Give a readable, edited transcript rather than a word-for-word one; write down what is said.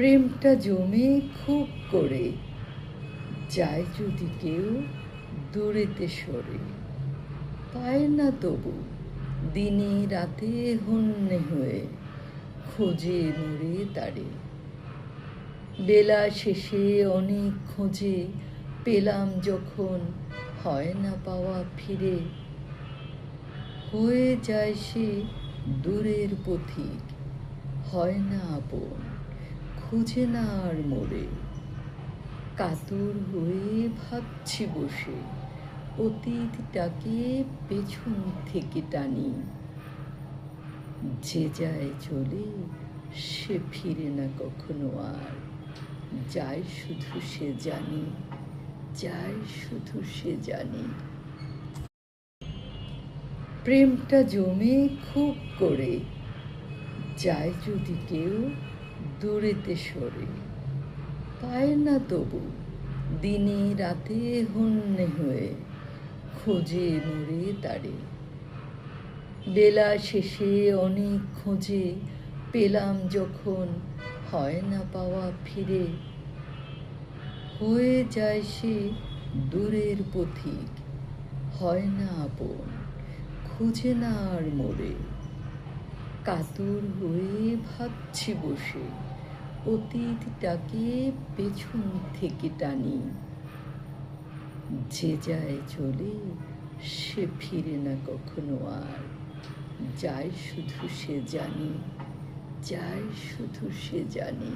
প্রেমটা জমে খুব করে, যায় যদি কেউ দূরেতে সরে, পায় না তবু দিনে রাতে হন্যে হয়ে, খোঁজে মরে তারে। বেলা শেষে অনেক খোঁজে পেলাম যখন, হয় না পাওয়া ফিরে। হয়ে যায় সে দূরের পথিক, হয় না আপন, খুঁজে না আর মোরে। কাতর হয়ে ভাবছি বসে, অতীতটাকে পেছন থেকে টানি। যে যায় চলে সে ফিরে না কখনো আর, যায় শুধু সে জানি, যায় শুধু সে জানি। প্রেমটা জমে খুব করে, যায় যদি কেউ দূরেতে সরে, পায় না তবু দিনে রাতে হন্যে হয়ে, খোঁজে মরে তারে। বেলা শেষে অনেক খোঁজে পেলাম যখন, হয় না পাওয়া ফিরে। হয়ে যায় সে দূরের পথিক, হয় না আপন, খুঁজে না আর মোরে। কাতর হয়ে ভাবছি বসে, অতীতটাকে পেছন থেকে টানি। যে যায় চলে সে ফিরে না কখনো আর, যায় শুধু সে জানি, যায় শুধু সে জানি।